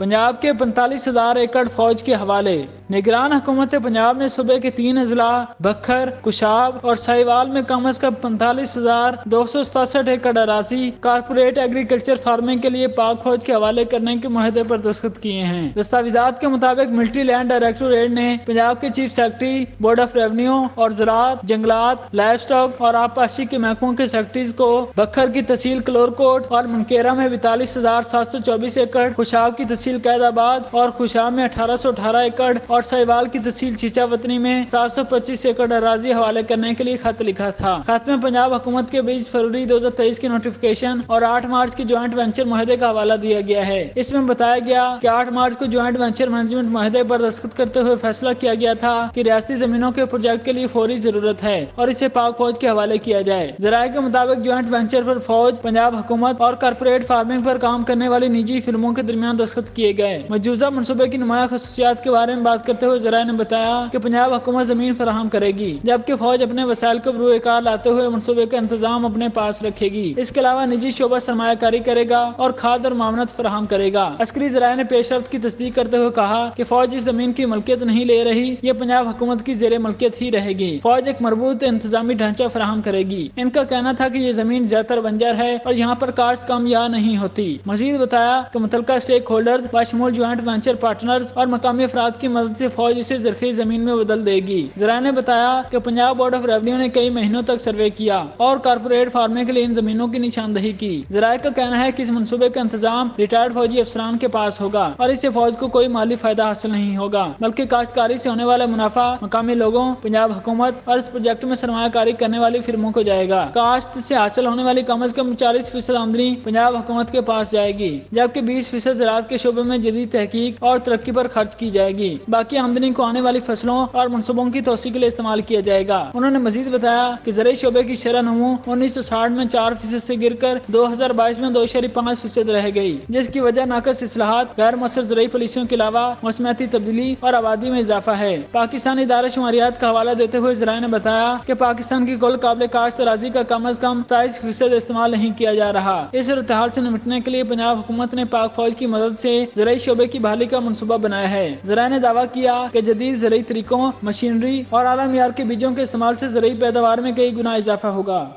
पंजाब के 45,000 एकड़ फौज के हवाले। निगरान हुकूमत पंजाब ने सूबे के 3 अजला बखर, कुशाब और साहिवाल में कम अज कम 45,267 एकड़ अराजी कारपोरेट एग्रीकल्चर फार्मिंग के लिए पाक फौज के हवाले करने के मुआहदे पर दस्तखत किए हैं। दस्तावेजात के मुताबिक मिलिट्री लैंड डायरेक्टोरेट ने पंजाब के chief secretary, board of revenue और ज़राअत, जंगलात, लाइफ स्टॉक और आबपाशी के महकमों के सेक्रेटरीज को बखर की तहसील कलोरकोट और मनकेरा में 42,724 एकड़, कुशाब की तहसील कैदाबाद और खुशाब में 1818 एकड़ और साहिवाल की तहसील चीचावतनी में 725 एकड़ अराजी हवाले करने के लिए खत लिखा था। खत में पंजाब हुकूमत के 20 फरवरी 2023 की नोटिफिकेशन और 8 मार्च की ज्वाइंट वेंचर मुआहदे का हवाला दिया गया है। इसमें बताया गया कि 8 मार्च को ज्वाइंट वेंचर मैनेजमेंट मुआहदे पर दस्तखत करते हुए फैसला किया गया था कि रियासती जमीनों के प्रोजेक्ट के लिए फौरी जरूरत है और इसे पाक फौज के हवाले किया जाए। जराये के मुताबिक ज्वाइंट वेंचर पर फौज, पंजाब हुकूमत और कारपोरेट फार्मिंग पर काम करने वाली निजी फिल्मों के दरमियान दस्तखत किए गए। मौजूदा मनसूबे की नुमाया खसूसियात के बारे में बात करते हुए जराये ने बताया कि पंजाब हुकूमत जमीन फराहम करेगी, जबकि फौज अपने वसाइल को बरूएकार लाते हुए मनसूबे का इंतजाम अपने पास रखेगी। इसके अलावा निजी शोबा सरमायाकारी करेगा और खाद और मामनत फराहम करेगा। अस्करी जराये ने पेशरफ्त की तस्दीक करते हुए कहा कि फौज इस जमीन की मलकियत नहीं ले रही, ये पंजाब हुकूमत की जेर मलकियत ही रहेगी। फौज एक मरबूत इंतजामी ढांचा फराहम करेगी। इनका कहना था कि ये जमीन ज्यादातर बंजर है और यहाँ पर काश्त कम या नहीं होती। मजीद बताया कि मुतलका स्टेक होल्डर बाशमूल ज्वाइंट वेंचर पार्टनर्स और मकामी अफराद की मदद से फौज इसे ज़रख़ीज़ जमीन में बदल देगी। जराये ने बताया कि पंजाब बोर्ड ऑफ रेवेन्यू ने कई महीनों तक सर्वे किया और कारपोरेट फार्मिंग के लिए इन जमीनों की निशानदही की। जराये का कहना है कि इस मनसूबे का इंतजाम रिटायर्ड फौजी अफसरान के पास होगा और इससे फौज को कोई माली फायदा हासिल नहीं होगा, बल्कि काश्तकारी से होने वाला मुनाफा मकामी लोगों, पंजाब हुकूमत और इस प्रोजेक्ट में सरमायाकारी करने वाली फिल्मों को जाएगा। काश्त से हासिल होने वाली कम अज कम 40% आमदनी पंजाब हुकूमत के पास जाएगी, जबकि 20% ज़राअत के शोबे में जदीद तहकीक और तरक्की पर खर्च की जाएगी। बाकी आमदनी को आने वाली फसलों और मनसूबों की तोसी के लिए इस्तेमाल किया जाएगा। उन्होंने मजीद बताया कि ज़राई शोबे की शरह नमू 1960 में 4% से गिरकर 2022 में 2.5% रह गई, जिसकी वजह नाकस इस्लाहात, गैर मौसर ज़राई पॉलिसियों के अलावा मौसमियाती तब्दीली और आबादी में इजाफा है। पाकिस्तानी इदारा शुमारियात का हवाला देते हुए ज़राये ने बताया कि पाकिस्तान की कुल काबिल काश्त अराजी का कम अज कम 27% इस्तेमाल नहीं किया जा रहा। इस सूरत-ए-हाल से निपटने के लिए पंजाब हुकूमत ने पाक फौज की मदद से ज़राई शोबे की बहाली का मनसूबा बनाया है। ज़राये ने दावा किया कि जदीद ज़राई तरीकों, मशीनरी और आला मियार के बीजों के इस्तेमाल से ज़राई पैदावार में कई गुना इजाफा होगा।